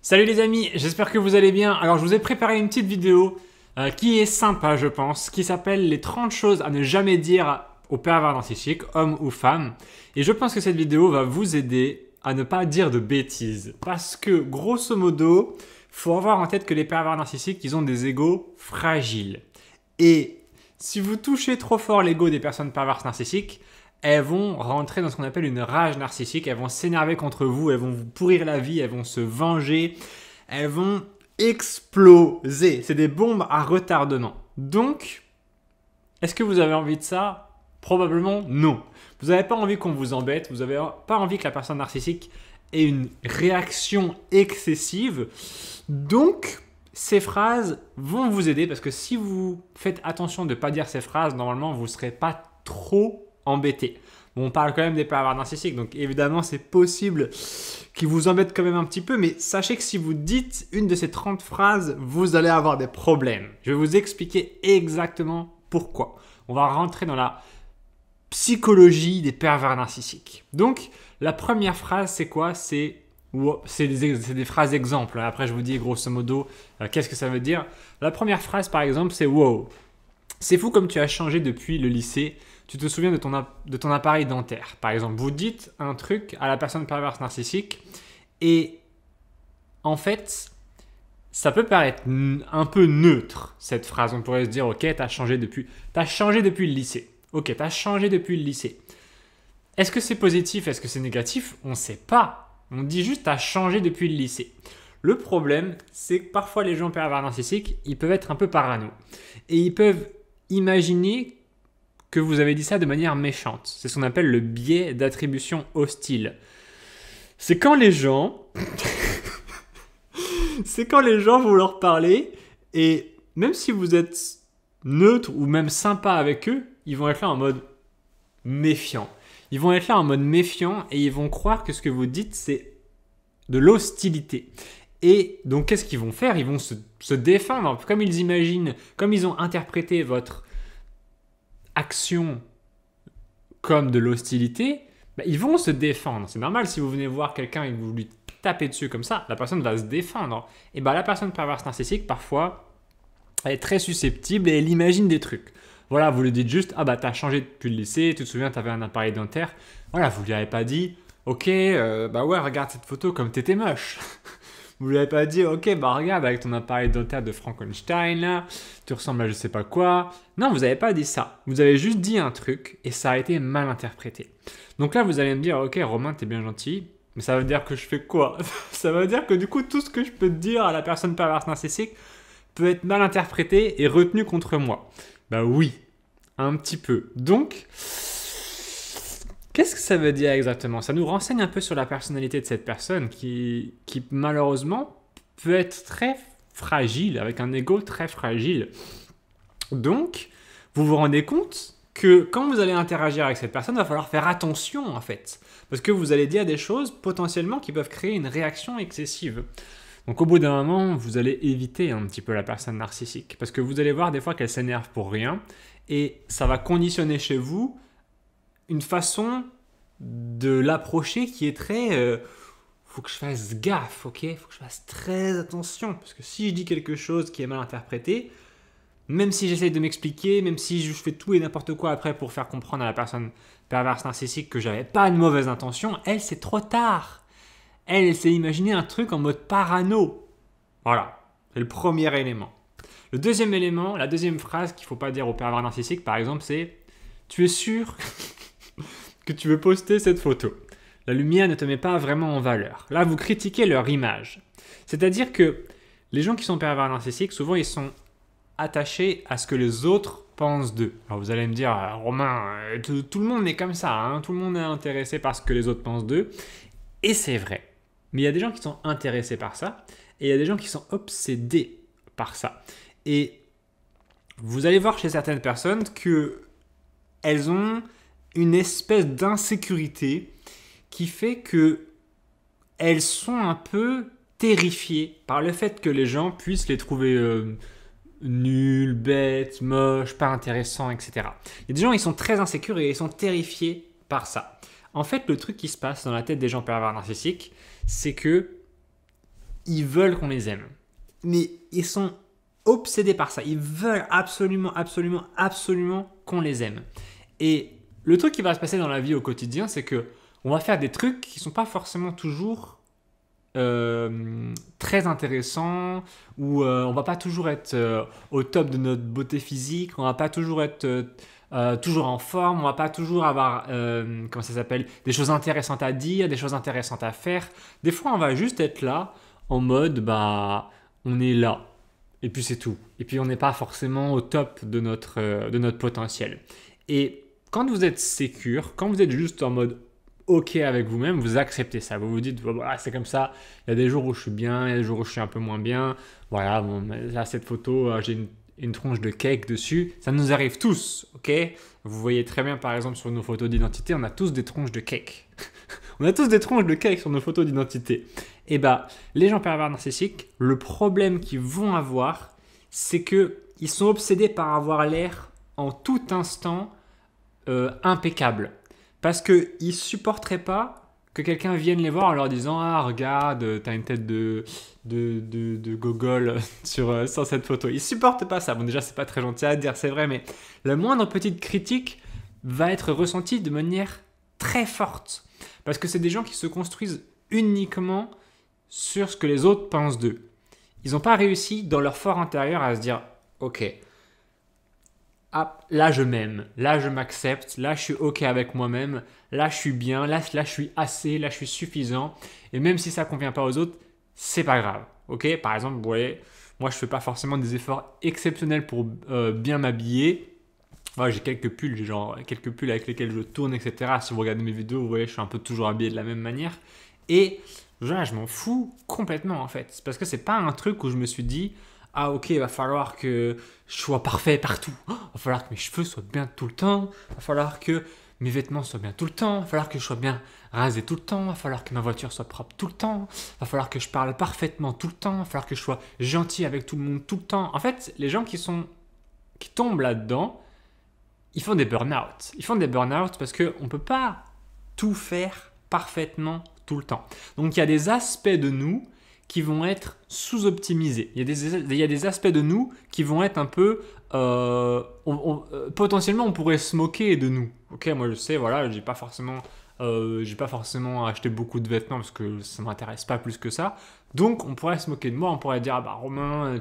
Salut les amis, j'espère que vous allez bien. Alors je vous ai préparé une petite vidéo qui est sympa je pense, qui s'appelle les 30 choses à ne jamais dire aux pervers narcissiques, hommes ou femmes. Et je pense que cette vidéo va vous aider à ne pas dire de bêtises. Parce que grosso modo, faut avoir en tête que les pervers narcissiques, ils ont des égos fragiles. Et si vous touchez trop fort l'ego des personnes perverses narcissiques, elles vont rentrer dans ce qu'on appelle une rage narcissique, elles vont s'énerver contre vous, elles vont vous pourrir la vie, elles vont se venger, elles vont exploser. C'est des bombes à retardement. Donc, est-ce que vous avez envie de ça? Probablement non. Vous n'avez pas envie qu'on vous embête, vous n'avez pas envie que la personne narcissique ait une réaction excessive. Donc, ces phrases vont vous aider parce que si vous faites attention de ne pas dire ces phrases, normalement, vous ne serez pas trop embêté. Bon, on parle quand même des pervers narcissiques, donc évidemment c'est possible qu'ils vous embêtent quand même un petit peu, mais sachez que si vous dites une de ces 30 phrases, vous allez avoir des problèmes. Je vais vous expliquer exactement pourquoi. On va rentrer dans la psychologie des pervers narcissiques. Donc, la première phrase, c'est quoi? C'est des phrases exemples. Après, je vous dis grosso modo qu'est-ce que ça veut dire. La première phrase, par exemple, c'est « Wow, c'est fou comme tu as changé depuis le lycée. Tu te souviens de ton appareil dentaire ?» Par exemple, vous dites un truc à la personne perverse narcissique et en fait, ça peut paraître un peu neutre, cette phrase. On pourrait se dire « Ok, tu as changé depuis le lycée. Ok, tu as changé depuis le lycée. » Est-ce que c'est positif? Est-ce que c'est négatif? On ne sait pas. On dit juste « Tu as changé depuis le lycée. » Le problème, c'est que parfois les gens pervers narcissiques, ils peuvent être un peu parano. Et ils peuvent imaginer que vous avez dit ça de manière méchante. C'est ce qu'on appelle le biais d'attribution hostile. C'est quand les gens... c'est quand les gens vont leur parler et même si vous êtes neutre ou même sympa avec eux, ils vont être là en mode méfiant. Ils vont être là en mode méfiant et ils vont croire que ce que vous dites, c'est de l'hostilité. Et donc, qu'est-ce qu'ils vont faire? Ils vont se défendre. Comme ils imaginent, comme ils ont interprété votre action comme de l'hostilité, ils vont se défendre. C'est normal si vous venez voir quelqu'un et que vous lui tapez dessus comme ça, la personne va se défendre. Et la personne perverse narcissique, parfois, elle est très susceptible et elle imagine des trucs. Voilà, vous lui dites juste « Ah bah t'as changé depuis le lycée, tu te souviens, t'avais un appareil dentaire. » Voilà, vous lui avez pas dit « Ok, bah ouais, regarde cette photo comme t'étais moche. » Vous lui avez pas dit « Ok, bah regarde avec ton appareil dentaire de Frankenstein, là, tu ressembles à je sais pas quoi. » Non, vous n'avez pas dit ça. Vous avez juste dit un truc et ça a été mal interprété. Donc là, vous allez me dire « Ok, Romain, t'es bien gentil. » Mais ça veut dire que je fais quoi? Ça veut dire que du coup, tout ce que je peux te dire à la personne perverse narcissique peut être mal interprété et retenu contre moi. Bah oui, un petit peu. Donc, qu'est-ce que ça veut dire exactement? Ça nous renseigne un peu sur la personnalité de cette personne qui malheureusement peut être très fragile, avec un ego très fragile. Donc, vous vous rendez compte que quand vous allez interagir avec cette personne, il va falloir faire attention en fait. Parce que vous allez dire des choses potentiellement qui peuvent créer une réaction excessive. Donc au bout d'un moment, vous allez éviter un petit peu la personne narcissique. Parce que vous allez voir des fois qu'elle s'énerve pour rien. Et ça va conditionner chez vous une façon de l'approcher qui est très... faut que je fasse gaffe, ok? Faut que je fasse très attention. Parce que si je dis quelque chose qui est mal interprété, même si j'essaye de m'expliquer, même si je fais tout et n'importe quoi après pour faire comprendre à la personne perverse narcissique que j'avais pas de mauvaise intention, elle, c'est trop tard. Elle s'est imaginé un truc en mode parano. Voilà, c'est le premier élément. Le deuxième élément, la deuxième phrase qu'il ne faut pas dire aux pervers narcissiques, par exemple, c'est « Tu es sûr que tu veux poster cette photo? La lumière ne te met pas vraiment en valeur. » Là, vous critiquez leur image. C'est-à-dire que les gens qui sont pervers narcissiques, souvent, ils sont attachés à ce que les autres pensent d'eux. Alors vous allez me dire « Romain, tout le monde est comme ça, hein, tout le monde est intéressé par ce que les autres pensent d'eux. » Et c'est vrai. Mais il y a des gens qui sont intéressés par ça et il y a des gens qui sont obsédés par ça. Et vous allez voir chez certaines personnes qu'elles ont une espèce d'insécurité qui fait qu'elles sont un peu terrifiées par le fait que les gens puissent les trouver nuls, bêtes, moches, pas intéressants, etc. Il y a des gens qui sont très insécures et ils sont terrifiés par ça. En fait, le truc qui se passe dans la tête des gens pervers narcissiques, c'est que ils veulent qu'on les aime. Mais ils sont obsédés par ça. Ils veulent absolument, absolument, absolument qu'on les aime. Et le truc qui va se passer dans la vie au quotidien, c'est que on va faire des trucs qui ne sont pas forcément toujours très intéressants, ou on va pas toujours être au top de notre beauté physique, on va pas toujours être toujours en forme, on va pas toujours avoir comment ça s'appelle, des choses intéressantes à dire, des choses intéressantes à faire. Des fois, on va juste être là en mode bah on est là. Et puis c'est tout. Et puis on n'est pas forcément au top de notre potentiel. Et quand vous êtes sécure, quand vous êtes juste en mode OK avec vous-même, vous acceptez ça. Vous vous dites, voilà, c'est comme ça. Il y a des jours où je suis bien, il y a des jours où je suis un peu moins bien. Voilà, bon, là, cette photo, j'ai une tronche de cake dessus. Ça nous arrive tous, OK? Vous voyez très bien, par exemple, sur nos photos d'identité, on a tous des tronches de cake. On a tous des tronches de cake sur nos photos d'identité. Et bah, les gens pervers narcissiques, le problème qu'ils vont avoir, c'est qu'ils sont obsédés par avoir l'air en tout instant impeccable. Parce qu'ils ne supporteraient pas que quelqu'un vienne les voir en leur disant « Ah, regarde, t'as une tête de gogol sur cette photo. » Ils ne supportent pas ça. Bon, déjà, c'est pas très gentil à dire, c'est vrai, mais la moindre petite critique va être ressentie de manière très forte. Parce que c'est des gens qui se construisent uniquement sur ce que les autres pensent d'eux. Ils n'ont pas réussi dans leur fort intérieur à se dire « Ok, ah, là je m'aime, là je m'accepte, là je suis OK avec moi-même, là je suis bien, là je suis assez, là je suis suffisant. Et même si ça ne convient pas aux autres, c'est pas grave. OK? Par exemple, vous voyez, moi je ne fais pas forcément des efforts exceptionnels pour bien m'habiller. Voilà, j'ai quelques pulls, quelques pulls avec lesquels je tourne, etc. Si vous regardez mes vidéos, vous voyez, je suis un peu toujours habillé de la même manière. Et là, je m'en fous complètement en fait. Parce que c'est pas un truc où je me suis dit ah ok, il va falloir que je sois parfait partout. Il va falloir que mes cheveux soient bien tout le temps. Il va falloir que mes vêtements soient bien tout le temps. Il va falloir que je sois bien rasé tout le temps. Il va falloir que ma voiture soit propre tout le temps. Il va falloir que je parle parfaitement tout le temps. Il va falloir que je sois gentil avec tout le monde tout le temps. En fait, les gens qui tombent là-dedans, ils font des burn-out. Ils font des burn-out parce qu'on ne peut pas tout faire parfaitement tout le temps. Donc il y a des aspects de nous qui vont être sous-optimisés. Il y a des aspects de nous qui vont être un peu... potentiellement, on pourrait se moquer de nous. Ok, moi je sais, voilà, j'ai pas forcément acheté beaucoup de vêtements parce que ça m'intéresse pas plus que ça. Donc on pourrait se moquer de moi, on pourrait dire, ah bah Romain,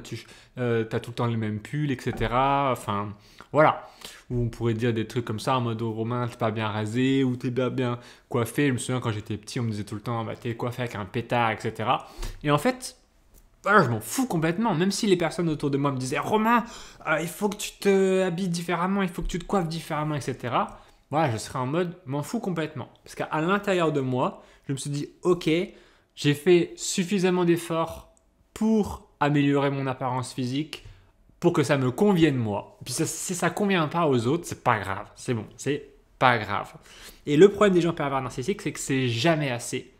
t'as tout le temps les mêmes pulls, etc. Enfin, voilà. Ou on pourrait dire des trucs comme ça en mode, oh, Romain, t'es pas bien rasé, ou t'es pas bien coiffé. Je me souviens quand j'étais petit, on me disait tout le temps, bah t'es coiffé avec un pétard, etc. Et en fait, voilà, je m'en fous complètement. Même si les personnes autour de moi me disaient, Romain, il faut que tu te habilles différemment, il faut que tu te coiffes différemment, etc. Voilà, je serais en mode, m'en fous complètement. Parce qu'à l'intérieur de moi, je me suis dit, ok, j'ai fait suffisamment d'efforts pour améliorer mon apparence physique, pour que ça me convienne moi. Puis si ça ne convient pas aux autres, c'est pas grave. C'est bon, c'est pas grave. Et le problème des gens pervers narcissiques, c'est que c'est jamais assez.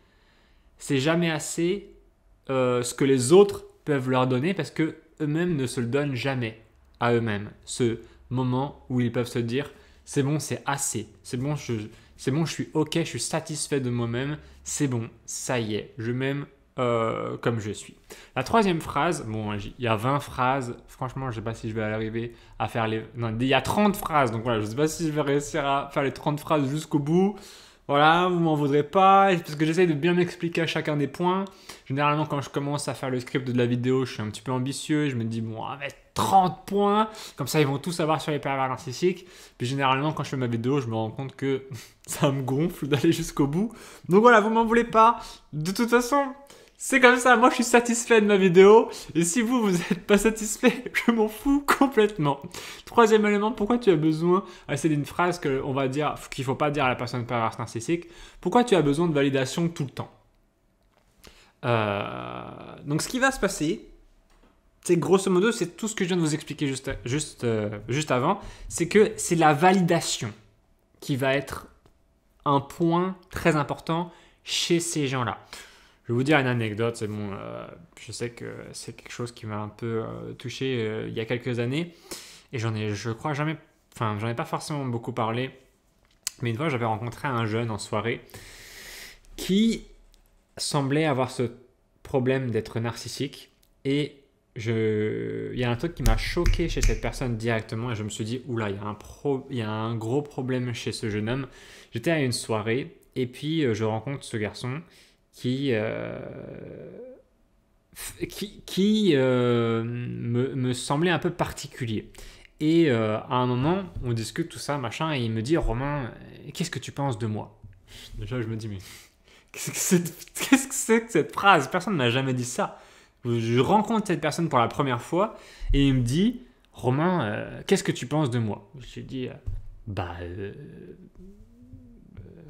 C'est jamais assez ce que les autres peuvent leur donner parce que eux-mêmes ne se le donnent jamais à eux-mêmes. Ce moment où ils peuvent se dire c'est bon, c'est assez. C'est bon, je suis OK, je suis satisfait de moi-même. C'est bon, ça y est, je m'aime comme je suis. La troisième phrase, bon, il y a 20 phrases. Franchement, je ne sais pas si je vais arriver à faire les... Non, il y a 30 phrases, donc voilà, je ne sais pas si je vais réussir à faire les 30 phrases jusqu'au bout. Voilà, vous m'en voudrez pas, parce que j'essaye de bien m'expliquer à chacun des points. Généralement, quand je commence à faire le script de la vidéo, je suis un petit peu ambitieux. Je me dis, bon, on va mettre 30 points, comme ça ils vont tout savoir sur les pervers narcissiques. Puis généralement, quand je fais ma vidéo, je me rends compte que ça me gonfle d'aller jusqu'au bout. Donc voilà, vous m'en voulez pas. De toute façon, c'est comme ça, moi je suis satisfait de ma vidéo, et si vous n'êtes pas satisfait, je m'en fous complètement. Troisième élément, pourquoi tu as besoin, c'est une phrase qu'il ne faut pas dire à la personne perverse narcissique, pourquoi tu as besoin de validation tout le temps? Donc ce qui va se passer, c'est grosso modo, c'est tout ce que je viens de vous expliquer juste avant, c'est que c'est la validation qui va être un point très important chez ces gens-là. Je vais vous dire une anecdote, c'est bon, je sais que c'est quelque chose qui m'a un peu touché il y a quelques années et j'en ai pas forcément beaucoup parlé, mais une fois j'avais rencontré un jeune en soirée qui semblait avoir ce problème d'être narcissique et il y a un truc qui m'a choqué chez cette personne directement et je me suis dit, oula, il y a un gros problème chez ce jeune homme. J'étais à une soirée et puis je rencontre ce garçon qui me semblait un peu particulier. Et à un moment, on discute tout ça, machin, et il me dit, Romain, qu'est-ce que tu penses de moi? Déjà, je me dis, mais qu'est-ce que c'est que cette phrase? Personne ne m'a jamais dit ça. Je rencontre cette personne pour la première fois et il me dit, Romain, qu'est-ce que tu penses de moi? Je lui dis,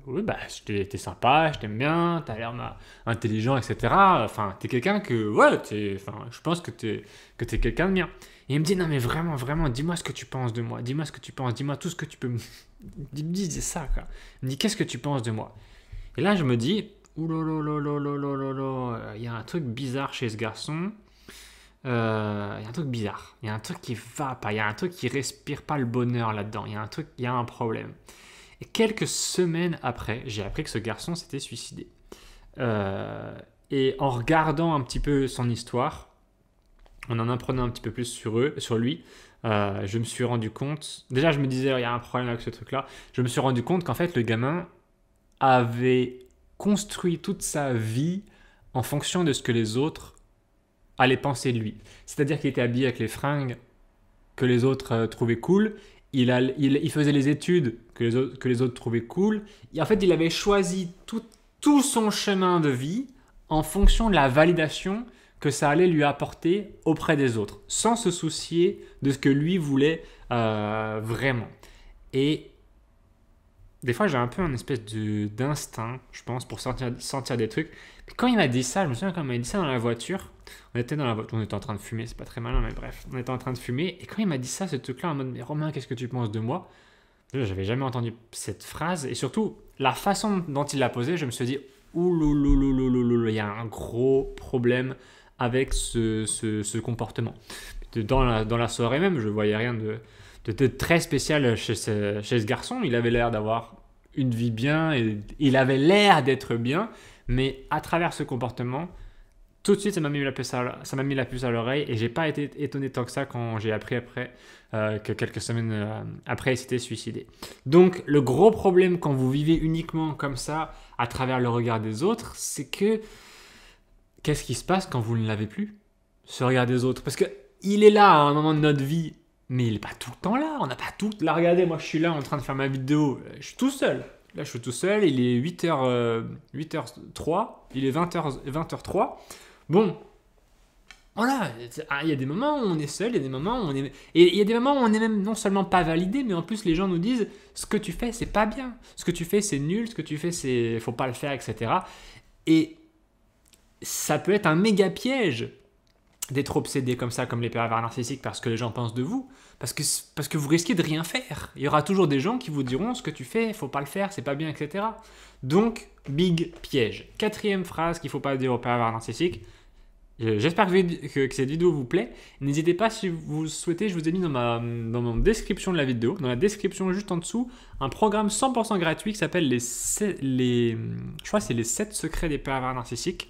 oui, t'es sympa, je t'aime bien, t'as l'air intelligent, etc. Enfin, t'es quelqu'un que, ouais, je pense que t'es quelqu'un de bien. Et il me dit, non mais vraiment, vraiment, dis-moi ce que tu penses de moi, dis-moi ce que tu penses, dis-moi tout ce que tu peux me... Il me dit ça, quoi. Il me dit, qu'est-ce que tu penses de moi? Et là, je me dis, il y a un truc bizarre chez ce garçon. Il y a un truc bizarre. Il y a un truc qui va pas. Il y a un truc qui respire pas le bonheur là-dedans. Il y a un problème. Et quelques semaines après, j'ai appris que ce garçon s'était suicidé. Et en regardant un petit peu son histoire, en apprenant un petit peu plus sur lui, je me suis rendu compte... Déjà, je me disais, il y a un problème avec ce truc-là. Je me suis rendu compte qu'en fait, le gamin avait construit toute sa vie en fonction de ce que les autres allaient penser de lui. C'est-à-dire qu'il était habillé avec les fringues que les autres trouvaient cool. Il faisait les études que les autres trouvaient cool. Et en fait, il avait choisi tout son chemin de vie en fonction de la validation que ça allait lui apporter auprès des autres, sans se soucier de ce que lui voulait vraiment. Et des fois, j'ai un peu un espèce d'instinct, je pense, pour sentir des trucs. Puis quand il m'a dit ça, je me souviens quand il m'a dit ça dans la voiture. On était en train de fumer, c'est pas très malin, mais bref. On était en train de fumer. Et quand il m'a dit ça, ce truc-là, en mode, mais Romain, qu'est-ce que tu penses de moi? Déjà, j'avais jamais entendu cette phrase. Et surtout, la façon dont il l'a posée, je me suis dit, il y a un gros problème avec ce comportement. Dans la soirée même, je voyais rien de très spécial chez ce garçon. Il avait l'air d'avoir une vie bien, et il avait l'air d'être bien, mais à travers ce comportement, tout de suite, ça m'a mis la puce à l'oreille et j'ai pas été étonné tant que ça quand j'ai appris après que quelques semaines après, il s'était suicidé. Donc, le gros problème quand vous vivez uniquement comme ça, à travers le regard des autres, c'est que qu'est-ce qui se passe quand vous ne l'avez plus, ce regard des autres? Parce qu'il est là à un moment de notre vie, mais il n'est pas tout le temps là. On n'a pas tout... Là, regardez, moi, je suis là en train de faire ma vidéo. Je suis tout seul. Là, je suis tout seul. Il est 8h03. Il est 20h03. Bon, voilà. Il y a des moments où on est seul. Il y a des moments où on est... Et il y a des moments où on est même non seulement pas validé, mais en plus, les gens nous disent ce que tu fais, c'est pas bien. Ce que tu fais, c'est nul. Ce que tu fais, c'est... faut pas le faire, etc. Et ça peut être un méga piège d'être obsédé comme ça, comme les pervers narcissiques, parce que les gens pensent de vous, parce que vous risquez de rien faire. Il y aura toujours des gens qui vous diront ce que tu fais, faut pas le faire, c'est pas bien, etc. Donc, big piège. 4e phrase qu'il faut pas dire aux pervers narcissiques. J'espère que cette vidéo vous plaît. N'hésitez pas, si vous souhaitez, je vous ai mis dans ma description de la vidéo, dans la description juste en dessous, un programme 100% gratuit qui s'appelle je crois que c'est les 7 secrets des pervers narcissiques.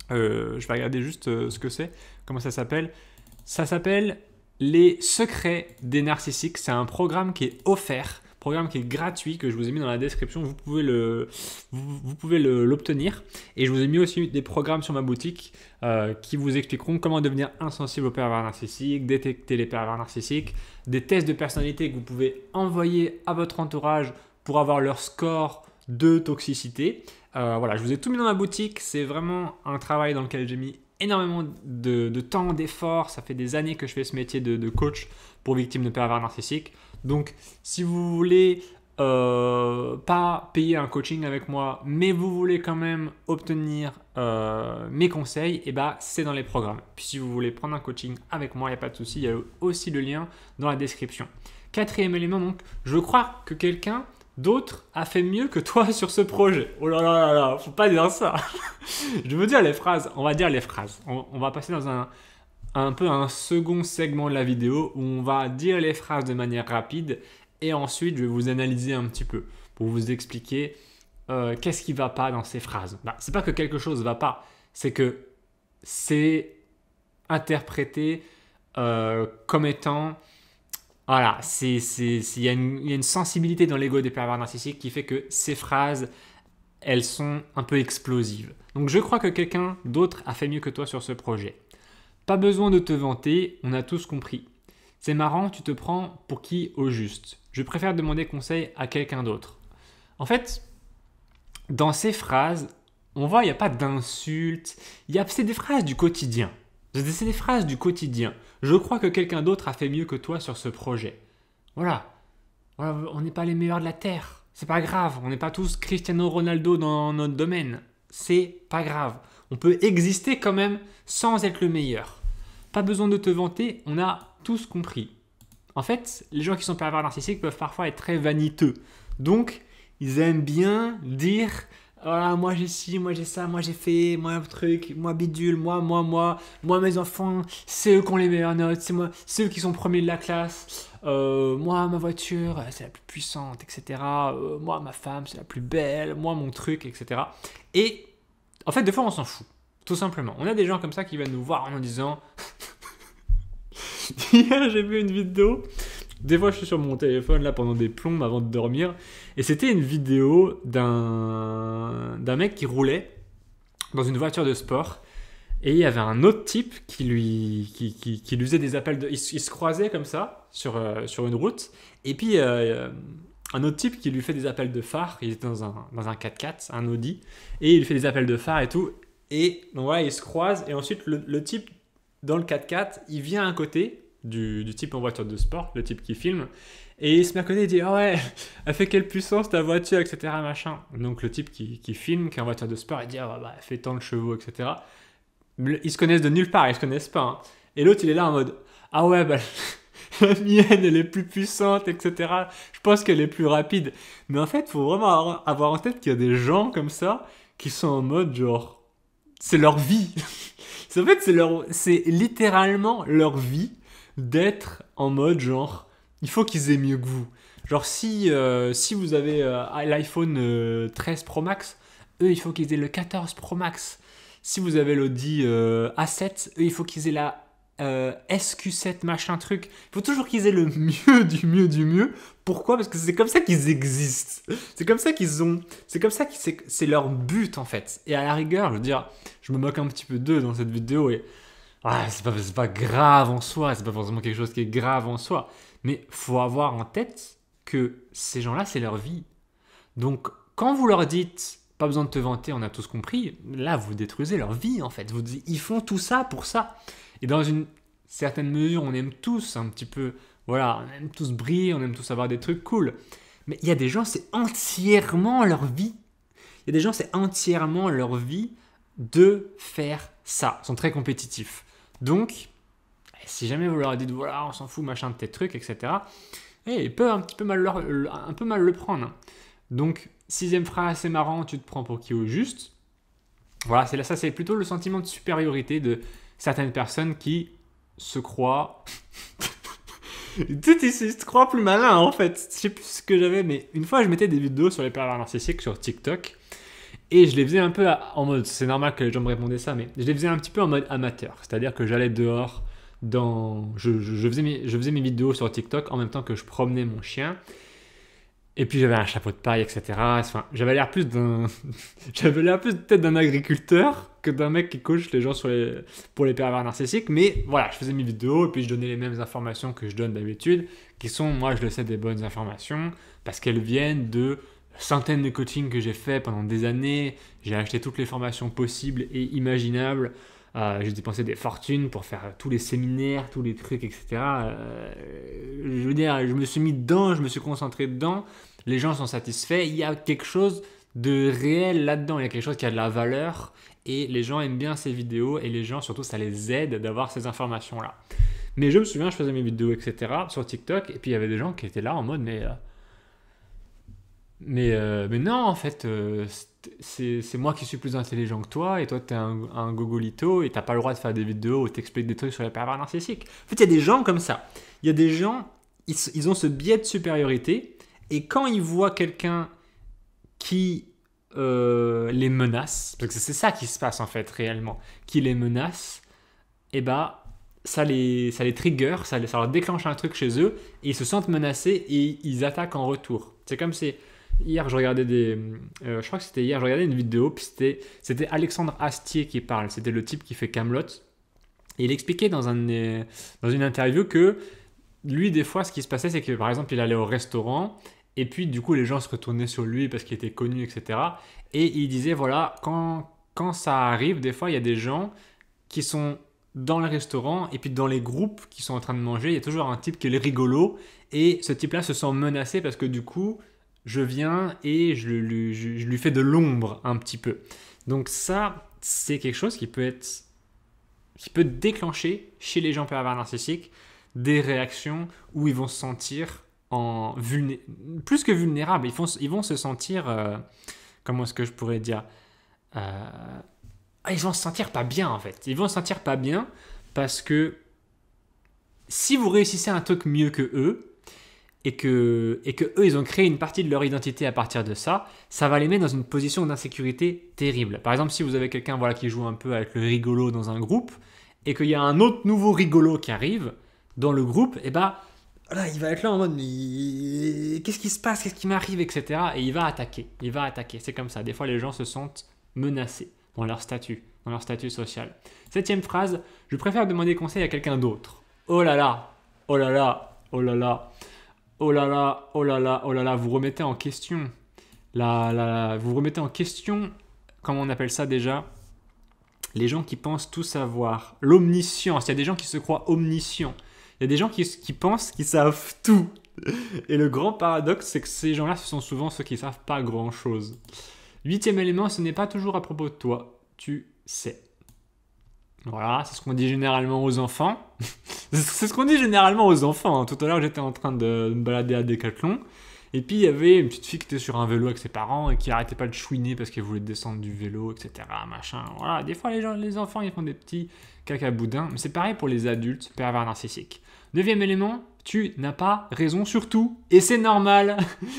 Je vais regarder juste ce que c'est, comment ça s'appelle. Ça s'appelle Les secrets des narcissiques. C'est un programme qui est offert, programme qui est gratuit, que je vous ai mis dans la description. Vous pouvez l'obtenir. Et je vous ai mis aussi des programmes sur ma boutique qui vous expliqueront comment devenir insensible aux pervers narcissiques, détecter les pervers narcissiques, des tests de personnalité que vous pouvez envoyer à votre entourage pour avoir leur score de toxicité. Voilà, je vous ai tout mis dans ma boutique. C'est vraiment un travail dans lequel j'ai mis énormément de temps, d'efforts. Ça fait des années que je fais ce métier de coach pour victimes de pervers narcissiques. Donc, si vous voulez pas payer un coaching avec moi, mais vous voulez quand même obtenir mes conseils, et bah, c'est dans les programmes. Puis si vous voulez prendre un coaching avec moi, il n'y a pas de souci. Il y a aussi le lien dans la description. 4e élément, donc, je crois que quelqu'un d'autre a fait mieux que toi sur ce projet. Oh là là là là, faut pas dire ça. Je veux dire les phrases, on va dire les phrases. On va passer dans un peu un second segment de la vidéo où on va dire les phrases de manière rapide et ensuite je vais vous analyser un petit peu pour vous expliquer qu'est-ce qui va pas dans ces phrases. C'est pas que quelque chose va pas, c'est que c'est interprété comme étant... Voilà, il y a une sensibilité dans l'ego des pervers narcissiques qui fait que ces phrases, elles sont un peu explosives. Donc je crois que quelqu'un d'autre a fait mieux que toi sur ce projet. Pas besoin de te vanter, on a tous compris. C'est marrant, tu te prends pour qui au juste. Je préfère demander conseil à quelqu'un d'autre. En fait, dans ces phrases, on voit, il n'y a pas d'insultes, c'est des phrases du quotidien. C'est des phrases du quotidien. Je crois que quelqu'un d'autre a fait mieux que toi sur ce projet. Voilà. On n'est pas les meilleurs de la Terre. C'est pas grave. On n'est pas tous Cristiano Ronaldo dans notre domaine. C'est pas grave. On peut exister quand même sans être le meilleur. Pas besoin de te vanter, on a tous compris. En fait, les gens qui sont pervers narcissiques peuvent parfois être très vaniteux. Donc, ils aiment bien dire... Voilà, moi j'ai ci, moi j'ai ça, moi j'ai fait, moi un truc, moi bidule, moi mes enfants, c'est eux qui ont les meilleures notes, c'est eux qui sont premiers de la classe, moi ma voiture, c'est la plus puissante, etc. Moi ma femme, c'est la plus belle, moi mon truc, etc. Et en fait, des fois on s'en fout, tout simplement. On a des gens comme ça qui viennent nous voir en nous disant... Hier j'ai vu une vidéo... Des fois, je suis sur mon téléphone là pendant des plombes avant de dormir. Et c'était une vidéo d'un mec qui roulait dans une voiture de sport. Et il y avait un autre type qui lui faisait des appels de... Ils se croisaient comme ça sur une route. Et puis, un autre type qui lui fait des appels de phare. Il était dans un 4x4, un Audi. Et il lui fait des appels de phare et tout. Et donc voilà, ils se croisent. Et ensuite, le type dans le 4x4, il vient à côté... Du type en voiture de sport, le type qui filme, et il se met à côté et dit « Ah ouais, elle fait quelle puissance ta voiture, etc. machin. » Donc le type qui filme, qui est en voiture de sport, il dit « Ah bah, elle fait tant de chevaux, etc. » Ils se connaissent de nulle part, ils se connaissent pas. Hein. Et l'autre, il est là en mode « Ah ouais, bah, la mienne, elle est plus puissante, etc. Je pense qu'elle est plus rapide. » Mais en fait, il faut vraiment avoir en tête qu'il y a des gens comme ça qui sont en mode genre... C'est leur vie. En fait, c'est littéralement leur vie d'être en mode genre il faut qu'ils aient mieux que vous. Genre si vous avez l'iPhone 13 Pro Max, eux il faut qu'ils aient le 14 Pro Max. Si vous avez l'Audi A7, eux il faut qu'ils aient la SQ7 machin truc. Il faut toujours qu'ils aient le mieux du mieux du mieux. Pourquoi? Parce que c'est comme ça qu'ils existent. C'est comme ça c'est leur but en fait. Et à la rigueur, je veux dire, je me moque un petit peu d'eux dans cette vidéo et c'est pas grave en soi, c'est pas forcément quelque chose qui est grave en soi. Mais faut avoir en tête que ces gens-là, c'est leur vie. Donc, quand vous leur dites « pas besoin de te vanter, on a tous compris », là, vous détruisez leur vie, en fait. Ils font tout ça pour ça. Et dans une certaine mesure, on aime tous un petit peu... Voilà, on aime tous briller, on aime tous avoir des trucs cool. Mais il y a des gens, c'est entièrement leur vie. Il y a des gens, c'est entièrement leur vie de faire ça. Ils sont très compétitifs. Donc, si jamais vous leur dites, voilà, on s'en fout, machin de tes trucs, etc., ils peuvent un peu mal le prendre. Donc, 6e phrase, c'est marrant, tu te prends pour qui au juste. Voilà, ça, c'est plutôt le sentiment de supériorité de certaines personnes qui se croient... ils se croient plus malins, en fait. Je sais plus ce que j'avais, mais une fois, je mettais des vidéos sur les pervers narcissiques sur TikTok. Et je les faisais un peu en mode, c'est normal que les gens me répondaient ça, mais je les faisais un petit peu en mode amateur. C'est-à-dire que j'allais dehors, je faisais mes vidéos sur TikTok en même temps que je promenais mon chien. Et puis j'avais un chapeau de paille, etc. Enfin, j'avais l'air plus peut-être d'un agriculteur que d'un mec qui coach les gens pour les pervers narcissiques. Mais voilà, je faisais mes vidéos et puis je donnais les mêmes informations que je donne d'habitude, qui sont, moi je le sais, des bonnes informations, parce qu'elles viennent de centaines de coachings que j'ai fait pendant des années. J'ai acheté toutes les formations possibles et imaginables. J'ai dépensé des fortunes pour faire tous les séminaires, tous les trucs, etc. Je veux dire, je me suis mis dedans, je me suis concentré dedans. Les gens sont satisfaits. Il y a quelque chose de réel là-dedans. Il y a quelque chose qui a de la valeur. Et les gens aiment bien ces vidéos. Et les gens, surtout, ça les aide d'avoir ces informations-là. Mais je me souviens, je faisais mes vidéos, etc. sur TikTok. Et puis, il y avait des gens qui étaient là en mode, mais non, en fait, c'est moi qui suis plus intelligent que toi, et toi, t'es un gogolito, et t'as pas le droit de faire des vidéos où t'expliques des trucs sur les pervers narcissiques. En fait, il y a des gens comme ça. Il y a des gens, ils ont ce biais de supériorité, et quand ils voient quelqu'un qui les menace, parce que c'est ça qui se passe en fait réellement, qui les menace, et bah ça les trigger, ça leur déclenche un truc chez eux, et ils se sentent menacés et ils attaquent en retour. C'est comme si hier je regardais je crois que c'était hier, je regardais une vidéo, puis c'était Alexandre Astier qui parle, c'était le type qui fait Kaamelott, et il expliquait dans une interview que lui des fois ce qui se passait c'est que par exemple il allait au restaurant, et puis du coup les gens se retournaient sur lui parce qu'il était connu, etc. Et il disait voilà, quand ça arrive, des fois il y a des gens qui sont dans le restaurant, et puis dans les groupes qui sont en train de manger, il y a toujours un type qui est le rigolo, et ce type-là se sent menacé parce que du coup, je viens et je lui fais de l'ombre un petit peu. Donc ça, c'est quelque chose qui peut déclencher chez les gens pervers narcissiques des réactions où ils vont se sentir plus que vulnérables, ils vont se sentir, comment est-ce que je pourrais dire, ils vont se sentir pas bien en fait. Ils vont se sentir pas bien parce que si vous réussissez un truc mieux que eux, et que eux ils ont créé une partie de leur identité à partir de ça, ça va les mettre dans une position d'insécurité terrible. Par exemple, si vous avez quelqu'un voilà, qui joue un peu avec le rigolo dans un groupe, et qu'il y a un autre nouveau rigolo qui arrive dans le groupe, et bah là, il va être là en mode mais qu'est-ce qui se passe, qu'est-ce qui m'arrive, etc. Et il va attaquer. C'est comme ça. Des fois, les gens se sentent menacés dans leur statut social. 7e phrase, je préfère demander conseil à quelqu'un d'autre. Oh là là, oh là là, oh là là, oh là là, oh là là, oh là là, vous remettez en question. Vous remettez en question, comment on appelle ça déjà? Les gens qui pensent tout savoir. L'omniscience, il y a des gens qui se croient omniscients. Il y a des gens qui pensent qu'ils savent tout. Et le grand paradoxe, c'est que ces gens-là, ce sont souvent ceux qui ne savent pas grand-chose. 8e élément, ce n'est pas toujours à propos de toi. Tu sais. Voilà, c'est ce qu'on dit généralement aux enfants. C'est ce qu'on dit généralement aux enfants. Tout à l'heure, j'étais en train de me balader à Decathlon. Et puis, il y avait une petite fille qui était sur un vélo avec ses parents et qui arrêtait pas de chouiner parce qu'elle voulait descendre du vélo, etc. Machin. Voilà, des fois, les enfants, ils font des petits cacaboudins. Mais c'est pareil pour les adultes pervers narcissiques. 9e élément, tu n'as pas raison sur tout. Et c'est normal.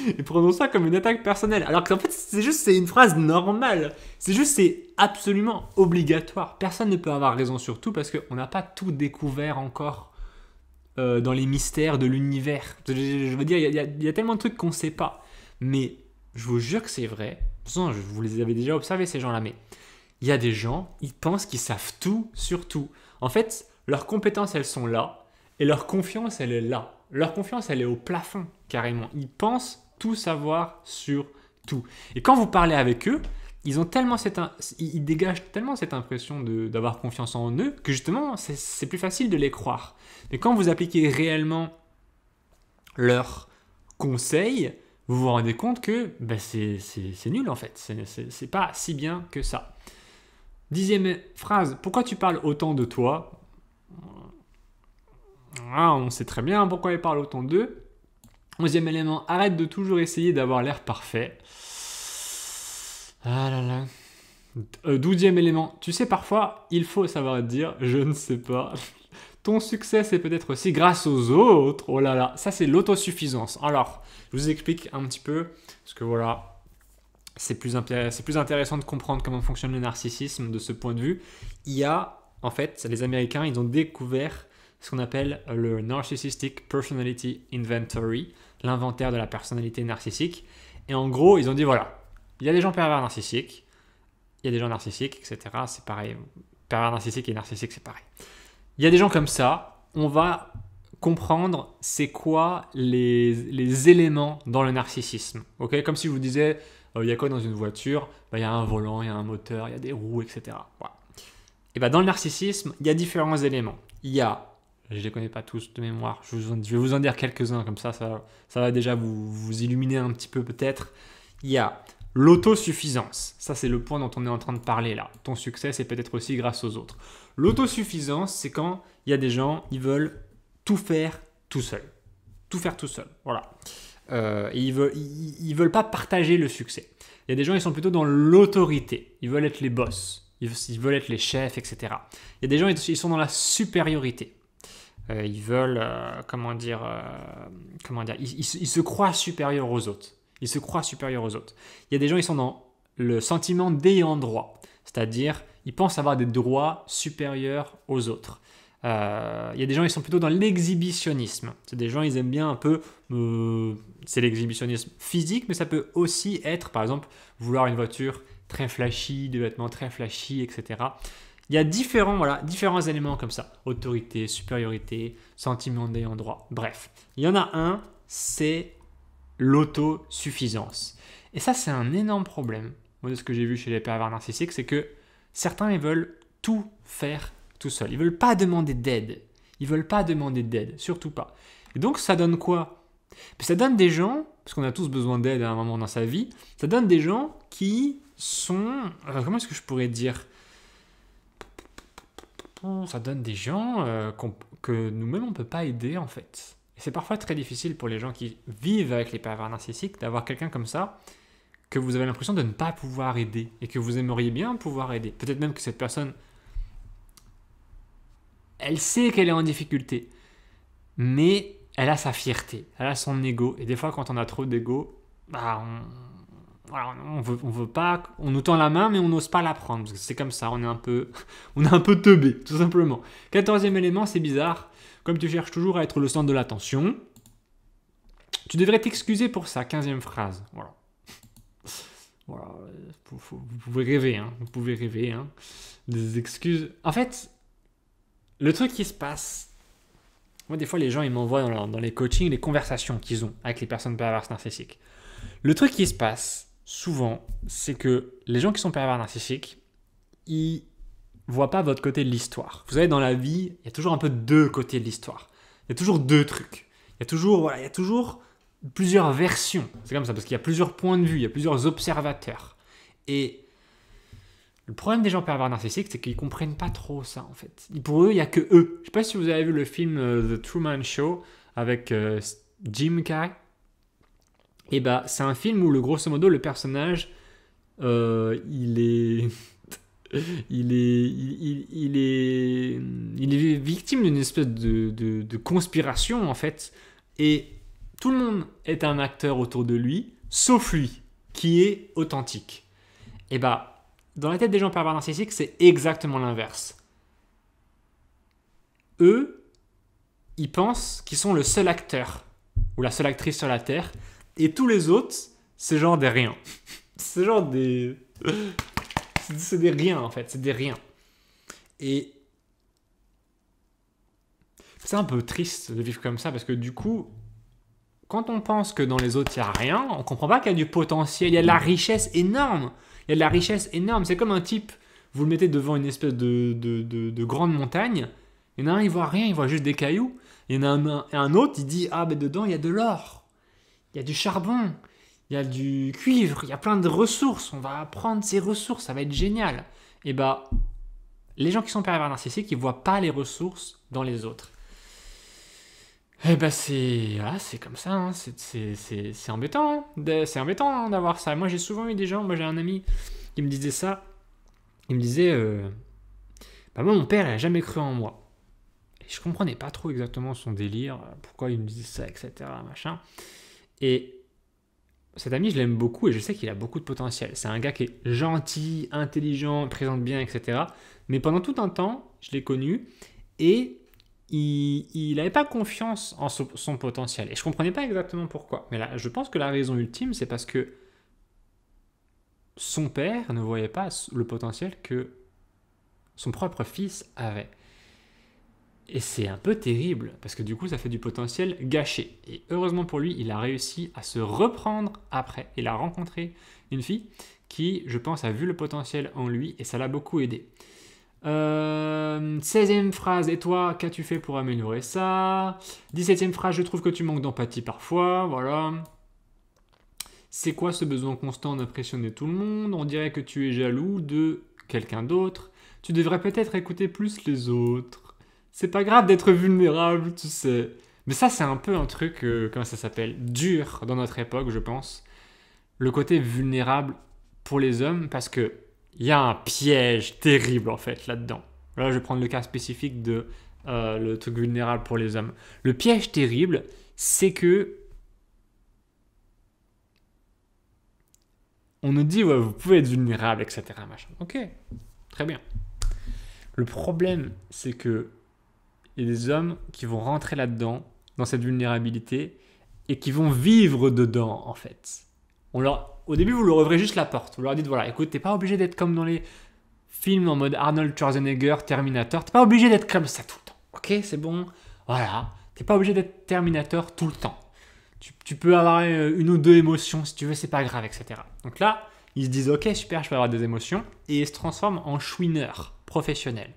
Et prenons ça comme une attaque personnelle. Alors qu'en fait, c'est une phrase normale. C'est absolument obligatoire. Personne ne peut avoir raison sur tout parce qu'on n'a pas tout découvert encore dans les mystères de l'univers. Je veux dire, il y a tellement de trucs qu'on ne sait pas. Mais je vous jure que c'est vrai. De toute façon, vous les avez déjà observés, ces gens-là. Mais il y a des gens, ils pensent qu'ils savent tout sur tout. En fait, leurs compétences, elles sont là. Et leur confiance, elle est là. Leur confiance, elle est au plafond, carrément. Ils pensent tout savoir sur tout. Et quand vous parlez avec eux, ils dégagent tellement cette impression d'avoir confiance en eux que justement, c'est plus facile de les croire. Mais quand vous appliquez réellement leurs conseils, vous vous rendez compte que c'est nul en fait. C'est pas si bien que ça. 10e phrase, pourquoi tu parles autant de toi ? Ah, on sait très bien pourquoi il parle autant d'eux. 11e élément, arrête de toujours essayer d'avoir l'air parfait. Ah là là. 12e élément, tu sais parfois, il faut savoir dire, je ne sais pas. Ton succès, c'est peut-être aussi grâce aux autres. Oh là là, ça c'est l'autosuffisance. Alors, je vous explique un petit peu, parce que voilà, c'est plus intéressant de comprendre comment fonctionne le narcissisme de ce point de vue. Il y a, en fait, les Américains, ils ont découvert ce qu'on appelle le Narcissistic Personality Inventory, l'inventaire de la personnalité narcissique. Et en gros, ils ont dit, voilà, il y a des gens pervers narcissiques, il y a des gens narcissiques, etc. C'est pareil. Pervers narcissique et narcissique, c'est pareil. Il y a des gens comme ça, on va comprendre c'est quoi les éléments dans le narcissisme. Okay, comme si je vous disais, il y a quoi dans une voiture ? Il y a un volant, il y a un moteur, il y a des roues, etc. Voilà. Et dans le narcissisme, il y a différents éléments. Il y a, je ne les connais pas tous de mémoire, je vais vous en dire quelques-uns, comme ça va déjà vous illuminer un petit peu peut-être. Il y a l'autosuffisance. Ça, c'est le point dont on est en train de parler là. Ton succès, c'est peut-être aussi grâce aux autres. L'autosuffisance, c'est quand il y a des gens, ils veulent tout faire tout seul. Tout faire tout seul, voilà. Et ils veulent pas partager le succès. Il y a des gens, ils sont plutôt dans l'autorité. Ils veulent être les boss. Ils veulent être les chefs, etc. Il y a des gens, ils sont dans la supériorité. Ils veulent, ils se croient supérieurs aux autres. Il y a des gens, ils sont dans le sentiment d'ayant droit. C'est-à-dire, ils pensent avoir des droits supérieurs aux autres. Il y a des gens, ils sont plutôt dans l'exhibitionnisme. C'est des gens, ils aiment bien un peu... c'est l'exhibitionnisme physique, mais ça peut aussi être, par exemple, vouloir une voiture très flashy, des vêtements très flashy, etc. Il y a différents éléments comme ça. Autorité, supériorité, sentiment d'ayant droit. Bref, il y en a un, c'est l'autosuffisance. Et ça, c'est un énorme problème. Moi, de ce que j'ai vu chez les pervers narcissiques, c'est que certains, ils veulent tout faire tout seuls. Ils ne veulent pas demander d'aide. Ils ne veulent pas demander d'aide, surtout pas. Et donc, ça donne quoi? Ça donne des gens, parce qu'on a tous besoin d'aide à un moment dans sa vie, ça donne des gens qui sont... comment est-ce que je pourrais dire? Ça donne des gens que nous-mêmes, on ne peut pas aider, en fait. Et c'est parfois très difficile pour les gens qui vivent avec les pervers narcissiques d'avoir quelqu'un comme ça que vous avez l'impression de ne pas pouvoir aider et que vous aimeriez bien pouvoir aider. Peut-être même que cette personne, elle sait qu'elle est en difficulté, mais elle a sa fierté, elle a son ego. Et des fois, quand on a trop d'ego, on veut pas, on nous tend la main, mais on n'ose pas la prendre. Parce que c'est comme ça, on est un peu teubé, tout simplement. 14e élément, c'est bizarre. Comme tu cherches toujours à être le centre de l'attention, tu devrais t'excuser pour ça. 15e phrase. Voilà. Vous pouvez rêver, hein. Vous pouvez rêver, hein. Des excuses. En fait, le truc qui se passe, moi des fois les gens ils m'envoient dans les coachings les conversations qu'ils ont avec les personnes perverses narcissiques. Le truc qui se passe souvent, c'est que les gens qui sont pervers narcissiques, ils voient pas votre côté de l'histoire. Vous savez, dans la vie, il y a toujours un peu deux côtés de l'histoire. Il y a toujours deux trucs. Il y a toujours plusieurs versions. C'est comme ça, parce qu'il y a plusieurs points de vue, il y a plusieurs observateurs. Et le problème des gens pervers narcissiques, c'est qu'ils comprennent pas trop ça, en fait. Pour eux, il n'y a que eux. Je sais pas si vous avez vu le film The Truman Show avec Jim Carrey. Et bah, c'est un film où, grosso modo, le personnage, il est victime d'une espèce de conspiration, en fait. Et tout le monde est un acteur autour de lui, sauf lui, qui est authentique. Et bah, dans la tête des gens pervers narcissiques, c'est exactement l'inverse. Eux, ils pensent qu'ils sont le seul acteur ou la seule actrice sur la Terre, et tous les autres, c'est genre des riens. C'est genre des... c'est des riens, en fait, c'est des riens. Et c'est un peu triste de vivre comme ça, parce que du coup, quand on pense que dans les autres, il n'y a rien, on ne comprend pas qu'il y a du potentiel, il y a de la richesse énorme. Il y a de la richesse énorme. C'est comme un type, vous le mettez devant une espèce de grande montagne, il y en a un, il voit rien, il voit juste des cailloux. Il y en a un autre, il dit, ah ben dedans, il y a de l'or, il y a du charbon, il y a du cuivre, il y a plein de ressources, on va prendre ces ressources, ça va être génial. Et bah, les gens qui sont pervers narcissiques, ils ne voient pas les ressources dans les autres. Eh ben c'est comme ça, hein. C'est embêtant, hein. C'est embêtant d'avoir ça. Moi j'ai souvent eu des gens, moi j'ai un ami qui me disait ça, il me disait, bah moi mon père il a jamais cru en moi. Et je comprenais pas trop exactement son délire, pourquoi il me disait ça, etc. Machin. Et cet ami je l'aime beaucoup et je sais qu'il a beaucoup de potentiel. C'est un gars qui est gentil, intelligent, présente bien, etc. Mais pendant tout un temps, je l'ai connu et il n'avait pas confiance en son potentiel. Et je ne comprenais pas exactement pourquoi. Mais là, je pense que la raison ultime, c'est parce que son père ne voyait pas le potentiel que son propre fils avait. Et c'est un peu terrible, parce que du coup, ça fait du potentiel gâché. Et heureusement pour lui, il a réussi à se reprendre après. Il a rencontré une fille qui, je pense, a vu le potentiel en lui, et ça l'a beaucoup aidé. 16e phrase, et toi, qu'as-tu fait pour améliorer ça? 17e phrase, je trouve que tu manques d'empathie parfois, voilà. C'est quoi ce besoin constant d'impressionner tout le monde? On dirait que tu es jaloux de quelqu'un d'autre. Tu devrais peut-être écouter plus les autres. C'est pas grave d'être vulnérable, tu sais. Mais ça, c'est un peu un truc, comment ça s'appelle? Dur dans notre époque, je pense. Le côté vulnérable pour les hommes, parce que il y a un piège terrible en fait là-dedans. Là, je vais prendre le cas spécifique de le truc vulnérable pour les hommes. Le piège terrible, c'est que on nous dit, ouais, vous pouvez être vulnérable, etc. Machin. Ok, très bien. Le problème, c'est que il y a des hommes qui vont rentrer là-dedans, dans cette vulnérabilité, et qui vont vivre dedans, en fait. Au début, vous leur ouvrez juste la porte. Vous leur dites, voilà, écoute, t'es pas obligé d'être comme dans les films en mode Arnold Schwarzenegger, Terminator. T'es pas obligé d'être comme ça tout le temps. Ok, c'est bon. Voilà. T'es pas obligé d'être Terminator tout le temps. Tu peux avoir une ou deux émotions si tu veux, c'est pas grave, etc. Donc là, ils se disent, ok, super, je peux avoir des émotions. Et ils se transforment en chouineurs professionnels.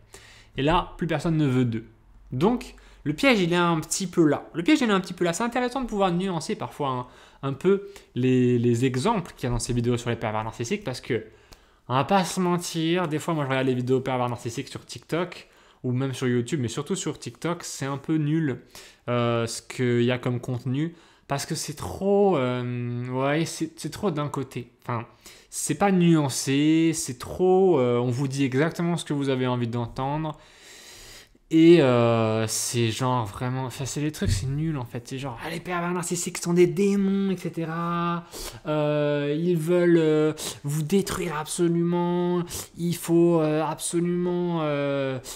Et là, plus personne ne veut d'eux. Donc, le piège, il est un petit peu là. C'est intéressant de pouvoir nuancer parfois un peu les exemples qu'il y a dans ces vidéos sur les pervers narcissiques parce que, on va pas se mentir, des fois, moi, je regarde les vidéos pervers narcissiques sur TikTok ou même sur YouTube, mais surtout sur TikTok, c'est un peu nul ce qu'il y a comme contenu parce que c'est trop, c'est trop d'un côté. Enfin, c'est pas nuancé, c'est trop, on vous dit exactement ce que vous avez envie d'entendre. Et c'est genre vraiment, enfin c'est des trucs, c'est nul en fait. C'est genre, les pervers narcissiques sont des démons, etc. Ils veulent vous détruire absolument. Il faut absolument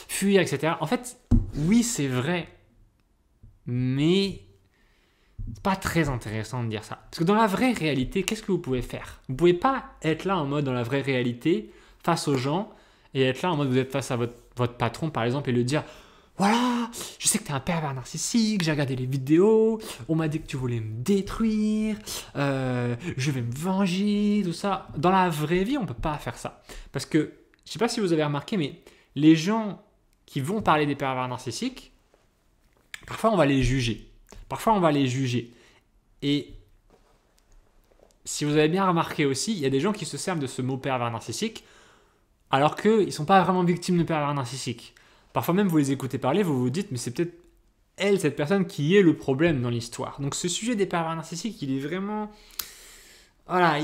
fuir, etc. En fait, oui, c'est vrai. Mais c'est pas très intéressant de dire ça. Parce que dans la vraie réalité, qu'est-ce que vous pouvez faire? Vous pouvez pas être là en mode dans la vraie réalité, face aux gens, et être là en mode vous êtes face à votre patron par exemple et lui dire voilà, je sais que t'es un pervers narcissique, j'ai regardé les vidéos, on m'a dit que tu voulais me détruire, je vais me venger, tout ça. Dans la vraie vie, on peut pas faire ça. Parce que, je sais pas si vous avez remarqué, mais les gens qui vont parler des pervers narcissiques, parfois on va les juger. Et si vous avez bien remarqué aussi, il y a des gens qui se servent de ce mot pervers narcissique alors qu'ils ne sont pas vraiment victimes de pervers narcissiques. Parfois même, vous les écoutez parler, vous vous dites, mais c'est peut-être elle, cette personne, qui est le problème dans l'histoire. Donc ce sujet des pervers narcissiques, il est vraiment... Voilà,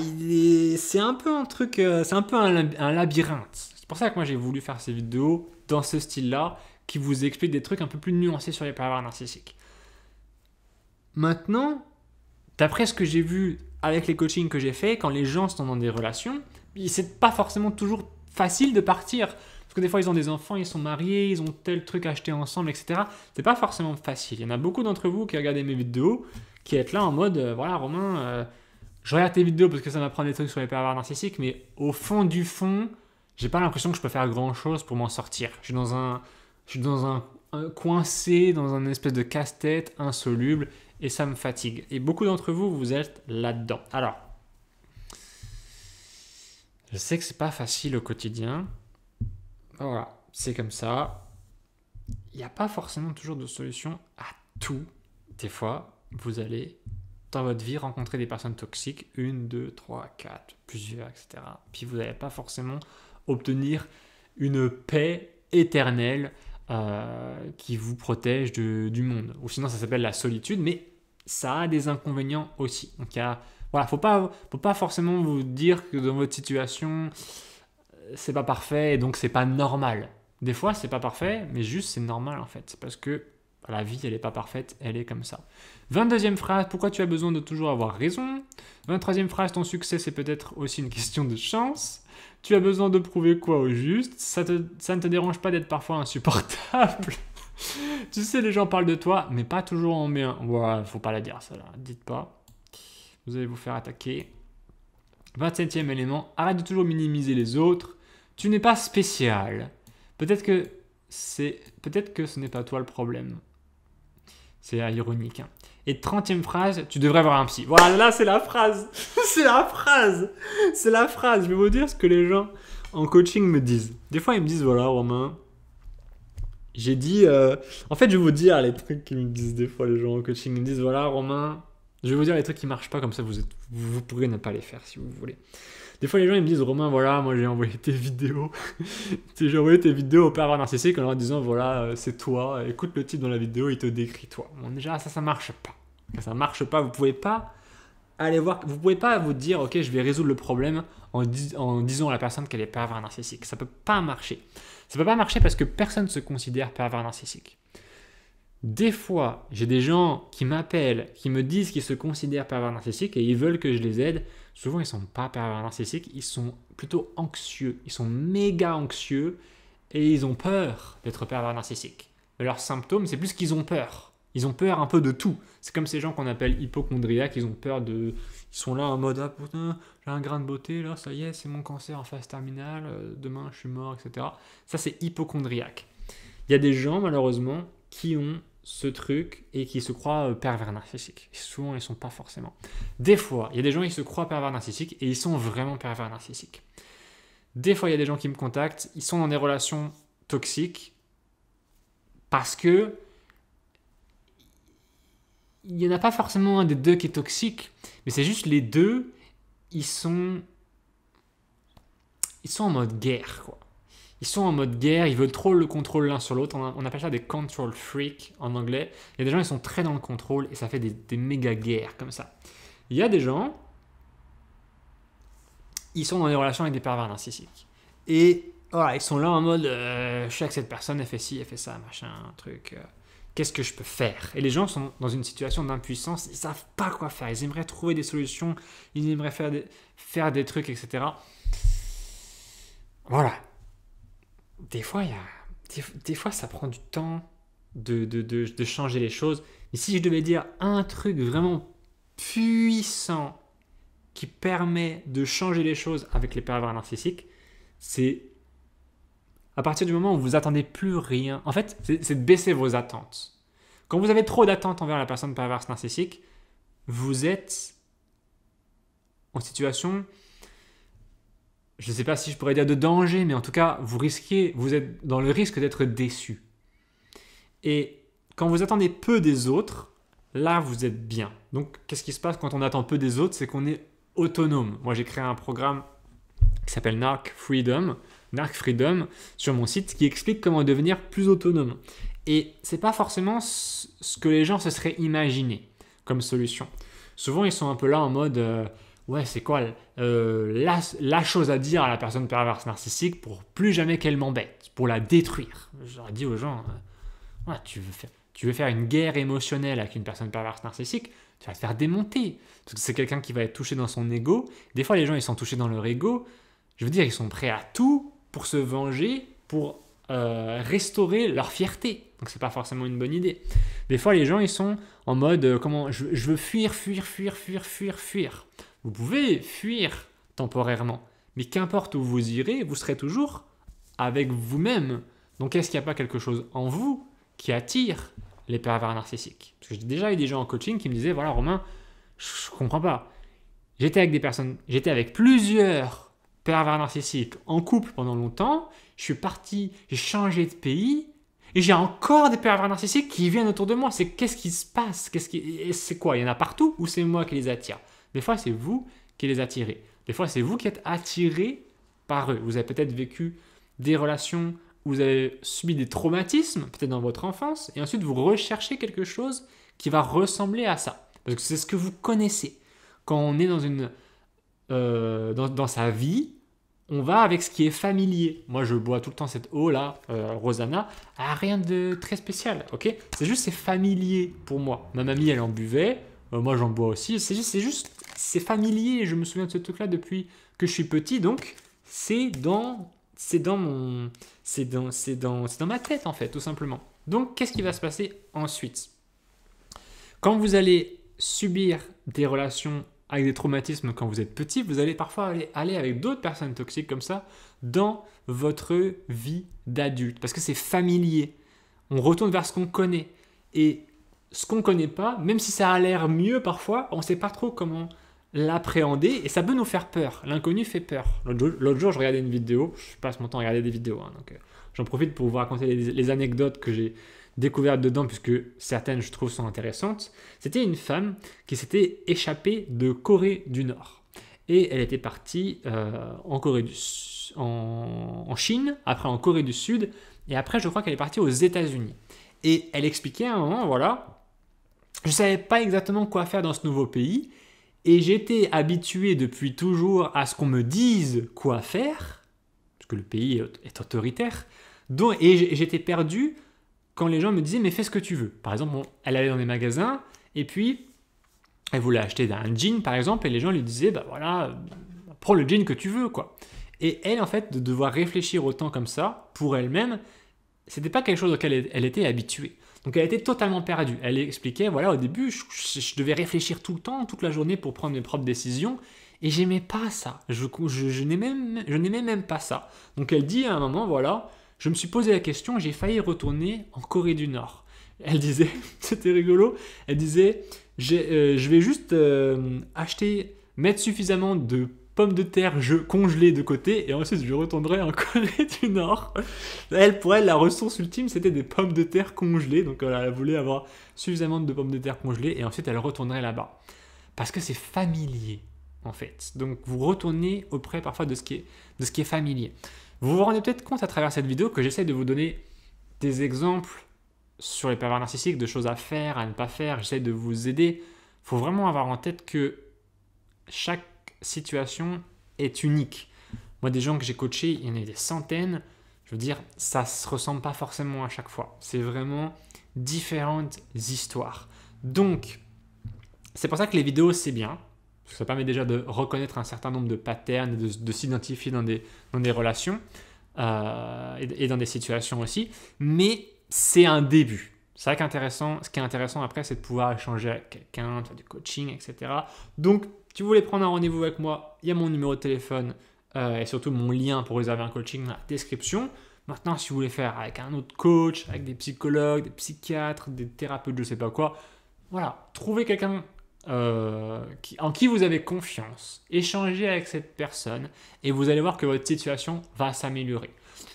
c'est un peu un truc, c'est un peu un labyrinthe. C'est pour ça que moi j'ai voulu faire ces vidéos dans ce style-là, qui vous expliquent des trucs un peu plus nuancés sur les pervers narcissiques. Maintenant, d'après ce que j'ai vu avec les coachings que j'ai fait, quand les gens sont dans des relations, c'est pas forcément toujours facile de partir. Parce que des fois, ils ont des enfants, ils sont mariés, ils ont tel truc acheté ensemble, etc. C'est pas forcément facile. Il y en a beaucoup d'entre vous qui regardez mes vidéos, qui êtes là en mode, voilà, Romain, je regarde tes vidéos parce que ça m'apprend des trucs sur les pervers narcissiques, mais au fond du fond, j'ai pas l'impression que je peux faire grand-chose pour m'en sortir. Je suis dans un coincé, dans un espèce de casse-tête insoluble, et ça me fatigue. Et beaucoup d'entre vous, vous êtes là-dedans. Alors, je sais que c'est pas facile au quotidien. Voilà, c'est comme ça. Il n'y a pas forcément toujours de solution à tout. Des fois, vous allez, dans votre vie, rencontrer des personnes toxiques, 1, 2, 3, 4, plusieurs, etc. Puis vous n'allez pas forcément obtenir une paix éternelle qui vous protège du monde. Ou sinon, ça s'appelle la solitude, mais ça a des inconvénients aussi. Donc, voilà, faut pas forcément vous dire que dans votre situation... c'est pas parfait et donc c'est pas normal. Des fois, c'est pas parfait, mais juste c'est normal en fait. C'est parce que la vie, elle est pas parfaite, elle est comme ça. 22e phrase, pourquoi tu as besoin de toujours avoir raison? 23e phrase, ton succès, c'est peut-être aussi une question de chance. Tu as besoin de prouver quoi au juste? Ça ne te dérange pas d'être parfois insupportable? Tu sais, les gens parlent de toi, mais pas toujours en bien. Voilà, faut pas la dire, ça là. Dites pas. Vous allez vous faire attaquer. 27e élément, arrête de toujours minimiser les autres. Tu n'es pas spécial. Peut-être que ce n'est pas toi le problème. C'est ironique. Hein. Et 30e phrase, tu devrais avoir un psy. Voilà, là c'est la phrase. C'est la phrase. Je vais vous dire ce que les gens en coaching me disent. Des fois ils me disent, voilà Romain, j'ai dit... En fait je vais vous dire les trucs qu'ils me disent des fois les gens en coaching. Ils me disent, voilà Romain... Je vais vous dire les trucs qui marchent pas, comme ça vous pourrez ne pas les faire si vous voulez. Des fois les gens ils me disent, Romain, voilà, moi j'ai envoyé tes vidéos. J'ai envoyé tes vidéos au pervers narcissique en leur disant, voilà, c'est toi, écoute le type dans la vidéo, il te décrit toi. Bon, déjà ça marche pas. Ça marche pas, vous pouvez pas aller voir, vous pouvez pas vous dire, ok, je vais résoudre le problème en disant à la personne qu'elle est pervers narcissique. Ça peut pas marcher. Ça peut pas marcher parce que personne ne se considère pervers narcissique. Des fois, j'ai des gens qui m'appellent, qui me disent qu'ils se considèrent pervers narcissiques et ils veulent que je les aide. souvent ils sont pas pervers narcissiques, ils sont plutôt anxieux, ils sont méga anxieux et ils ont peur d'être pervers narcissiques. Mais leurs symptômes, c'est plus qu'ils ont peur. Ils ont peur un peu de tout. C'est comme ces gens qu'on appelle hypochondriaques, ils ont peur de... Ils sont là en mode, ah putain, j'ai un grain de beauté, là, ça y est, c'est mon cancer en phase terminale, demain je suis mort, etc. Ça, c'est hypochondriaque. Il y a des gens, malheureusement, qui ont ce truc et qui se croient pervers narcissiques. Et souvent, ils ne sont pas forcément. Des fois, il y a des gens qui se croient pervers narcissiques et ils sont vraiment pervers narcissiques. Des fois, il y a des gens qui me contactent, ils sont dans des relations toxiques parce que il n'y en a pas forcément un des deux qui est toxique, mais c'est juste les deux, ils sont en mode guerre, quoi. Ils sont en mode guerre, ils veulent trop le contrôle l'un sur l'autre. On appelle ça des control freaks en anglais. Il y a des gens, ils sont très dans le contrôle et ça fait des méga guerres comme ça. Il y a des gens, ils sont dans des relations avec des pervers narcissiques. Et voilà, ils sont là en mode, je sais que cette personne, elle fait ci, elle fait ça, machin, truc. Qu'est-ce que je peux faire? Et les gens sont dans une situation d'impuissance, ils ne savent pas quoi faire. Ils aimeraient trouver des solutions, ils aimeraient faire des trucs, etc. Voilà. Des fois, des fois, ça prend du temps de changer les choses. Mais si je devais dire un truc vraiment puissant qui permet de changer les choses avec les pervers narcissiques, c'est à partir du moment où vous attendez plus rien. En fait, c'est de baisser vos attentes. Quand vous avez trop d'attentes envers la personne perverse narcissique, vous êtes en situation, je ne sais pas si je pourrais dire de danger, mais en tout cas, vous êtes dans le risque d'être déçu. Et quand vous attendez peu des autres, là, vous êtes bien. Donc, qu'est-ce qui se passe quand on attend peu des autres? C'est qu'on est autonome. Moi, j'ai créé un programme qui s'appelle Narc Freedom sur mon site qui explique comment devenir plus autonome. Et c'est pas forcément ce que les gens se seraient imaginé comme solution. Souvent, ils sont un peu là en mode ouais, c'est quoi la chose à dire à la personne perverse narcissique pour plus jamais qu'elle m'embête, pour la détruire. J'aurais dit aux gens ouais, tu veux faire une guerre émotionnelle avec une personne perverse narcissique, tu vas te faire démonter. Parce que c'est quelqu'un qui va être touché dans son ego. Des fois, les gens, ils sont touchés dans leur ego. Je veux dire, ils sont prêts à tout pour se venger, pour restaurer leur fierté. Donc, c'est pas forcément une bonne idée. Des fois, les gens, ils sont en mode, je veux fuir. Vous pouvez fuir temporairement, mais qu'importe où vous irez, vous serez toujours avec vous-même. Donc, est-ce qu'il n'y a pas quelque chose en vous qui attire les pervers narcissiques? Parce que j'ai déjà eu des gens en coaching qui me disaient, voilà Romain, je comprends pas. J'étais avec plusieurs pervers narcissiques en couple pendant longtemps, je suis parti, j'ai changé de pays, et j'ai encore des pervers narcissiques qui viennent autour de moi. Qu'est-ce qui se passe? C'est quoi? Il y en a partout ou c'est moi qui les attire? Des fois, c'est vous qui les attirez. Des fois, c'est vous qui êtes attiré par eux. Vous avez peut-être vécu des relations où vous avez subi des traumatismes, peut-être dans votre enfance, et ensuite vous recherchez quelque chose qui va ressembler à ça. Parce que c'est ce que vous connaissez. Quand on est dans sa vie, on va avec ce qui est familier. Moi, je bois tout le temps cette eau-là, Rosanna, rien de très spécial, ok? C'est familier pour moi. Ma mamie, elle en buvait, moi j'en bois aussi. C'est familier. Je me souviens de ce truc-là depuis que je suis petit, donc c'est dans ma tête en fait, tout simplement. Donc, qu'est-ce qui va se passer ensuite? Quand vous allez subir des relations avec des traumatismes quand vous êtes petit, vous allez parfois aller avec d'autres personnes toxiques comme ça dans votre vie d'adulte. Parce que c'est familier. On retourne vers ce qu'on connaît. Et ce qu'on ne connaît pas, même si ça a l'air mieux parfois, on ne sait pas trop comment l'appréhender et ça peut nous faire peur. L'inconnu fait peur. L'autre jour, je regardais une vidéo. Je passe mon temps à regarder des vidéos. Donc, j'en profite pour vous raconter les anecdotes que j'ai découvertes dedans, puisque certaines, je trouve, sont intéressantes. C'était une femme qui s'était échappée de Corée du Nord. Et elle était partie en Chine, après en Corée du Sud, et après, je crois qu'elle est partie aux États-Unis. Et elle expliquait à un moment, voilà, je ne savais pas exactement quoi faire dans ce nouveau pays, et j'étais habitué depuis toujours à ce qu'on me dise quoi faire, parce que le pays est autoritaire, et j'étais perdu quand les gens me disaient « mais fais ce que tu veux ». Par exemple, elle allait dans des magasins, et puis Elle voulait acheter un jean par exemple et les gens lui disaient bah voilà, prends le jean que tu veux quoi. Et elle en fait de devoir réfléchir autant comme ça pour elle-même, c'était pas quelque chose auquel elle était habituée. Donc elle était totalement perdue. Elle expliquait voilà au début je devais réfléchir tout le temps, toute la journée pour prendre mes propres décisions et j'aimais pas ça. Je n'aimais même pas ça. Donc elle dit à un moment voilà, je me suis posé la question, j'ai failli retourner en Corée du Nord. Elle disait, c'était rigolo, elle disait je vais juste mettre suffisamment de pommes de terre congelées de côté et ensuite je retournerai en Corée du Nord. Pour elle, la ressource ultime c'était des pommes de terre congelées. Donc elle voulait avoir suffisamment de pommes de terre congelées et ensuite elle retournerait là-bas. Parce que c'est familier en fait. Donc vous retournez auprès parfois de ce qui est familier. Vous vous rendez peut-être compte à travers cette vidéo que j'essaie de vous donner des exemples sur les pervers narcissiques, de choses à faire, à ne pas faire, j'essaie de vous aider. Il faut vraiment avoir en tête que chaque situation est unique. Moi, des gens que j'ai coachés, il y en a des centaines. Je veux dire, ça ne se ressemble pas forcément à chaque fois. C'est vraiment différentes histoires. Donc, c'est pour ça que les vidéos, c'est bien. Parce que ça permet déjà de reconnaître un certain nombre de patterns, de s'identifier dans des relations et dans des situations aussi. Mais c'est un début. C'est vrai qu'intéressant, ce qui est intéressant après, c'est de pouvoir échanger avec quelqu'un, faire du coaching, etc. Donc, si vous voulez prendre un rendez-vous avec moi, il y a mon numéro de téléphone et surtout mon lien pour réserver un coaching dans la description. Maintenant, si vous voulez faire avec un autre coach, avec des psychologues, des psychiatres, des thérapeutes, je ne sais pas quoi, voilà, trouvez quelqu'un en qui vous avez confiance, échangez avec cette personne et vous allez voir que votre situation va s'améliorer.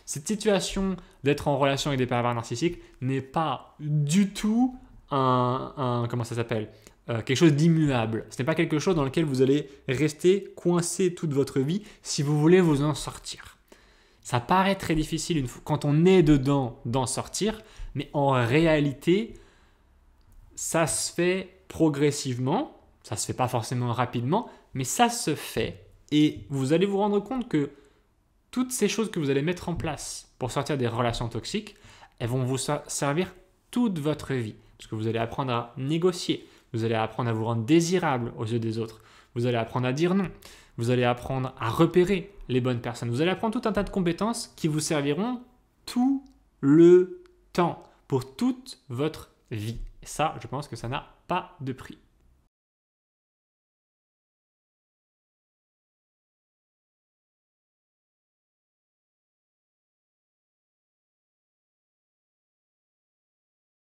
Cette situation d'être en relation avec des pervers narcissiques n'est pas du tout comment ça s'appelle, quelque chose d'immuable. Ce n'est pas quelque chose dans lequel vous allez rester coincé toute votre vie si vous voulez vous en sortir. Ça paraît très difficile quand on est dedans d'en sortir, mais en réalité, ça se fait progressivement, ça se fait pas forcément rapidement, mais ça se fait et vous allez vous rendre compte que toutes ces choses que vous allez mettre en place pour sortir des relations toxiques, elles vont vous servir toute votre vie. Parce que vous allez apprendre à négocier, vous allez apprendre à vous rendre désirable aux yeux des autres, vous allez apprendre à dire non, vous allez apprendre à repérer les bonnes personnes, vous allez apprendre tout un tas de compétences qui vous serviront tout le temps, pour toute votre vie. Et ça, je pense que ça n'a pas de prix.